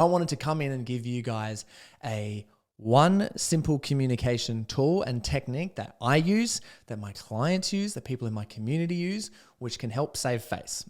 I wanted to come in and give you guys one simple communication tool and technique that I use, that my clients use, that people in my community use, which can help save face.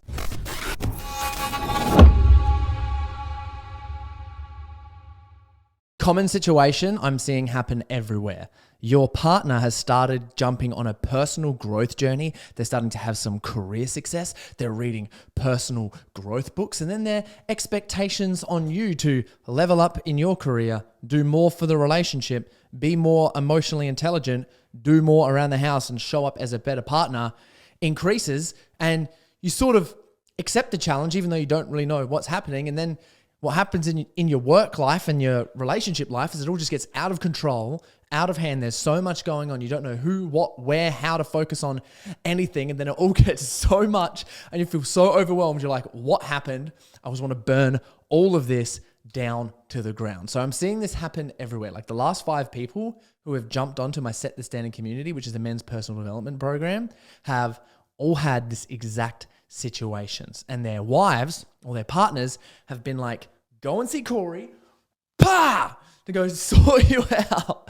Common situation I'm seeing happen everywhere. Your partner has started jumping on a personal growth journey. They're starting to have some career success. They're reading personal growth books, and then their expectations on you to level up in your career, do more for the relationship, be more emotionally intelligent, do more around the house, and show up as a better partner increases. And you sort of accept the challenge, even though you don't really know what's happening. And then what happens in your work life and your relationship life is it all just gets out of control, out of hand. There's so much going on. You don't know who, what, where, how to focus on anything. And then it all gets so much and you feel so overwhelmed. You're like, what happened? I just want to burn all of this down to the ground. So I'm seeing this happen everywhere. Like the last 5 people who have jumped onto my Set the Standard community, which is a men's personal development program, have all had this exact situations, and their wives or their partners have been like, go and see Corey, to go sort you out.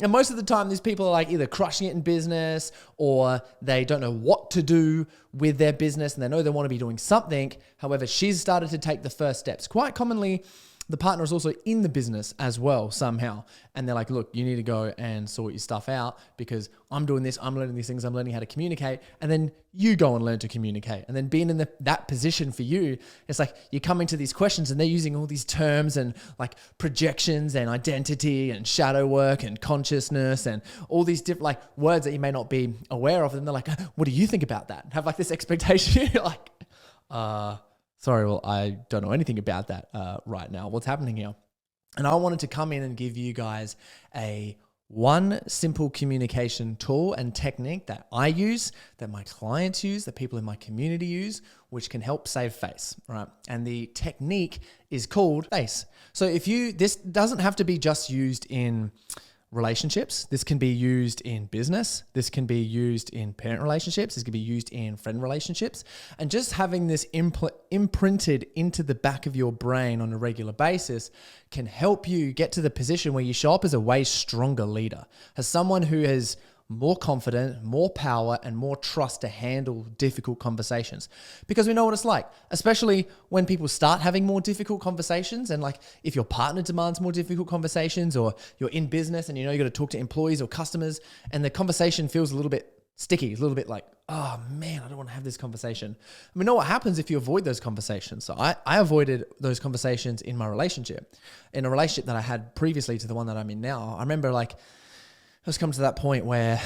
And most of the time, these people are like either crushing it in business or they don't know what to do with their business and they know they want to be doing something. However, she's started to take the first steps. Quite commonly, the partner is also in the business as well somehow. And they're like, look, you need to go and sort your stuff out because I'm doing this, I'm learning these things, I'm learning how to communicate. And then you go and learn to communicate. And then being in that position for you, it's like you're coming to these questions and they're using all these terms and like projections and identity and shadow work and consciousness and all these different like words that you may not be aware of. And they're like, what do you think about that? Have like this expectation. You're like, sorry, well, I don't know anything about that right now. What's happening here? And I wanted to come in and give you guys one simple communication tool and technique that I use, that my clients use, that people in my community use, which can help save face, right? And the technique is called face. So this doesn't have to be just used in relationships. This can be used in business. This can be used in parent relationships. This can be used in friend relationships. And just having this imprinted into the back of your brain on a regular basis can help you get to the position where you show up as a way stronger leader, as someone who has more confident, more power, and more trust to handle difficult conversations. Because we know what it's like, especially when people start having more difficult conversations. And like if your partner demands more difficult conversations, or you're in business and you know you got to talk to employees or customers, and the conversation feels a little bit sticky, a little bit like, oh man, I don't want to have this conversation. We know what happens if you avoid those conversations. So I avoided those conversations in my relationship. In a relationship that I had previously to the one that I'm in now, I remember like, I was come to that point where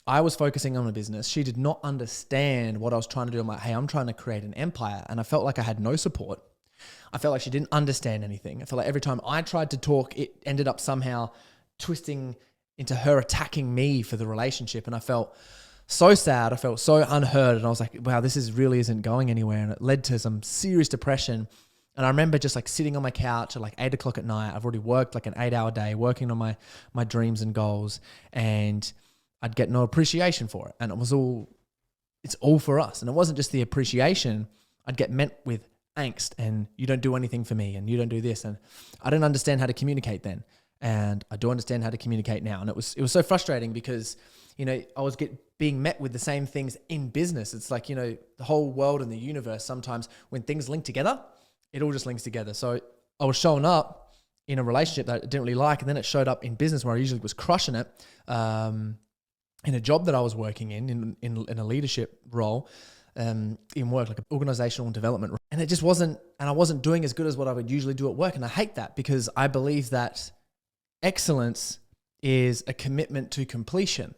I was focusing on a business. She did not understand what I was trying to do. I'm like, hey, I'm trying to create an empire. And I felt like I had no support. I felt like she didn't understand anything. I felt like every time I tried to talk, it ended up somehow twisting into her attacking me for the relationship. And I felt so sad. I felt so unheard. And I was like, wow, really isn't going anywhere. And it led to some serious depression. And I remember just like sitting on my couch at like 8 o'clock at night. I've already worked like an 8-hour day working on my dreams and goals, and I'd get no appreciation for it. And it's all for us. And it wasn't just the appreciation. I'd get met with angst and you don't do anything for me and you don't do this. And I didn't understand how to communicate then. And I do understand how to communicate now. And it was so frustrating because, you know, I was being met with the same things in business. It's like, you know, the whole world and the universe, sometimes when things link together, it all just links together. So I was showing up in a relationship that I didn't really like, and then it showed up in business where I usually was crushing it, in a job that I was working in a leadership role, in work, like an organizational development. And it just wasn't, and I wasn't doing as good as what I would usually do at work. And I hate that because I believe that excellence is a commitment to completion.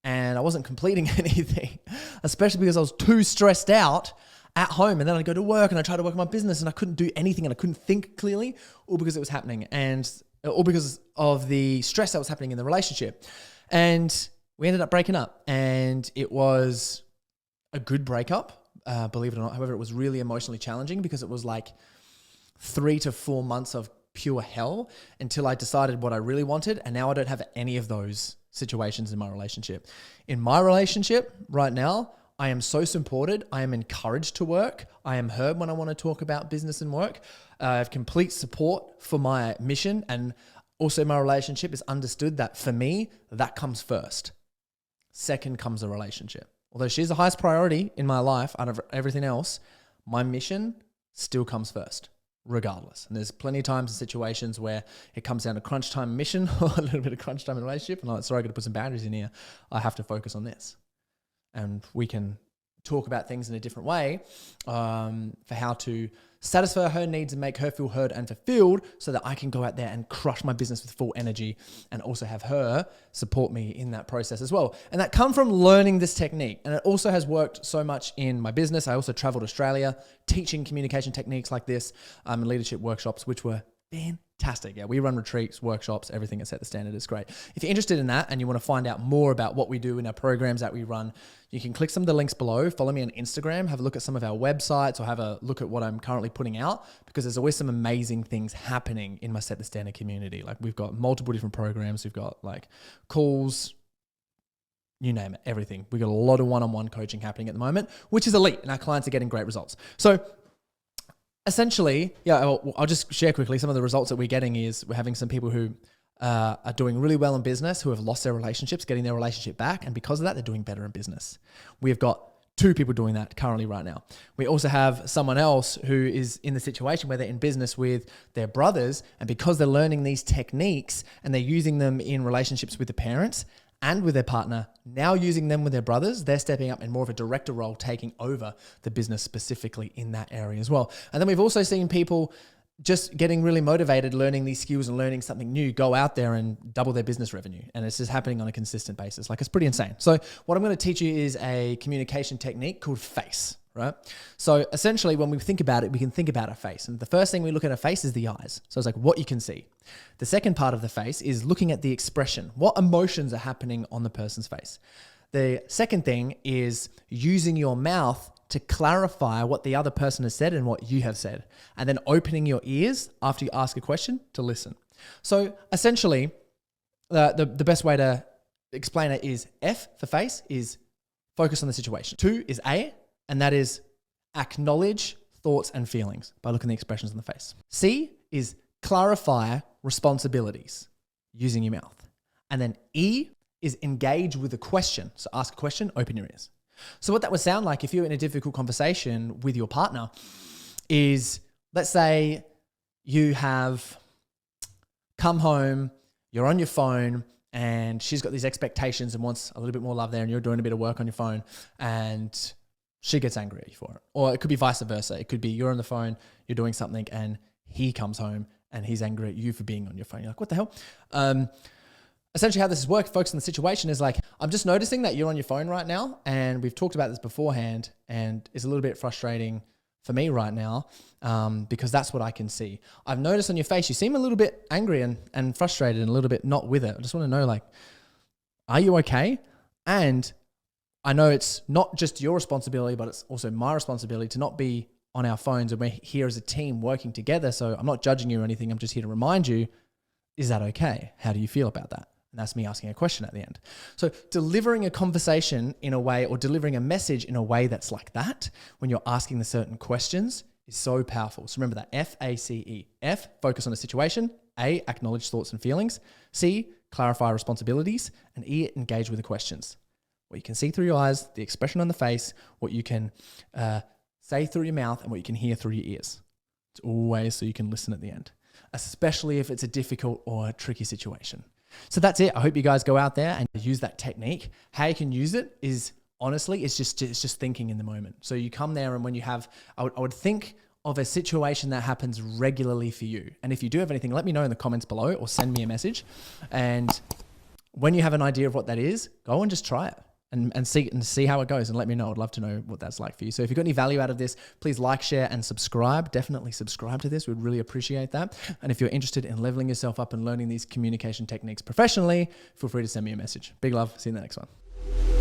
And I wasn't completing anything, especially because I was too stressed out at home. And then I'd go to work and I tried to work on my business and I couldn't do anything and I couldn't think clearly, all because it was happening, and all because of the stress that was happening in the relationship. And we ended up breaking up, and it was a good breakup, believe it or not. However, it was really emotionally challenging because it was like 3 to 4 months of pure hell until I decided what I really wanted. And now I don't have any of those situations in my relationship. In my relationship right now, I am so supported. I am encouraged to work. I am heard when I want to talk about business and work. I have complete support for my mission, and also my relationship is understood that for me, that comes first. Second comes the relationship. Although she's the highest priority in my life out of everything else, my mission still comes first, regardless. And there's plenty of times and situations where it comes down to crunch time mission or a little bit of crunch time in a relationship. And I'm like, sorry, I got to put some boundaries in here. I have to focus on this. And we can talk about things in a different way for how to satisfy her needs and make her feel heard and fulfilled so that I can go out there and crush my business with full energy and also have her support me in that process as well. And that come from learning this technique. And it also has worked so much in my business. I also traveled Australia teaching communication techniques like this and leadership workshops, which were fantastic. Yeah, we run retreats, workshops, everything at Set the Standard is great. If you're interested in that and you want to find out more about what we do in our programs that we run, you can click some of the links below, follow me on Instagram, have a look at some of our websites or have a look at what I'm currently putting out, because there's always some amazing things happening in my Set the Standard community. Like we've got multiple different programs. We've got like calls, you name it, everything. We've got a lot of one-on-one coaching happening at the moment, which is elite, and our clients are getting great results. So essentially, I'll just share quickly some of the results that we're getting is we're having some people who are doing really well in business, who have lost their relationships, getting their relationship back. And because of that, they're doing better in business. We've got 2 people doing that currently right now. We also have someone else who is in the situation where they're in business with their brothers. And because they're learning these techniques and they're using them in relationships with the parents and with their partner, now using them with their brothers, they're stepping up in more of a director role, taking over the business specifically in that area as well. And then we've also seen people just getting really motivated, learning these skills and learning something new, go out there and double their business revenue. And it's just happening on a consistent basis. Like, it's pretty insane. So what I'm going to teach you is a communication technique called FACE, right? So essentially when we think about it, we can think about a face. And the first thing we look at a face is the eyes. So it's like what you can see. The second part of the face is looking at the expression. What emotions are happening on the person's face? The second thing is using your mouth to clarify what the other person has said and what you have said, and then opening your ears after you ask a question to listen. So essentially, the best way to explain it is F for face is focus on the situation. 2 is A, and that is acknowledge thoughts and feelings by looking at the expressions on the face. C is clarify responsibilities using your mouth. And then E is engage with a question. So ask a question, open your ears. So what that would sound like if you're in a difficult conversation with your partner is, let's say you have come home, you're on your phone, and she's got these expectations and wants a little bit more love there, and you're doing a bit of work on your phone, and she gets angry at you for it. Or it could be vice versa. It could be you're on the phone, you're doing something, and he comes home and he's angry at you for being on your phone. You're like, what the hell? Essentially how this works, focus on the situation, is like, I'm just noticing that you're on your phone right now, and we've talked about this beforehand, and it's a little bit frustrating for me right now because that's what I can see. I've noticed on your face, you seem a little bit angry and frustrated and a little bit not with it. I just want to know, like, are you okay? And I know it's not just your responsibility, but it's also my responsibility to not be on our phones, and we're here as a team working together. So I'm not judging you or anything. I'm just here to remind you, is that okay? How do you feel about that? And that's me asking a question at the end. So delivering a conversation in a way, or delivering a message in a way that's like that, when you're asking the certain questions, is so powerful. So remember that F-A-C-E. F, focus on the situation. A, acknowledge thoughts and feelings. C, clarify responsibilities. And E, engage with the questions. What you can see through your eyes, the expression on the face, what you can say through your mouth, and what you can hear through your ears. It's always so you can listen at the end, especially if it's a difficult or a tricky situation. So that's it. I hope you guys go out there and use that technique. How you can use it is, honestly, it's just thinking in the moment. So you come there, and when you have, I would think of a situation that happens regularly for you. And if you do have anything, let me know in the comments below or send me a message. And when you have an idea of what that is, go and just try it. And see how it goes, and let me know. I'd love to know what that's like for you. So if you've got any value out of this, please like, share, and subscribe. Definitely subscribe to this. We'd really appreciate that. And if you're interested in leveling yourself up and learning these communication techniques professionally, feel free to send me a message. Big love. See you in the next one.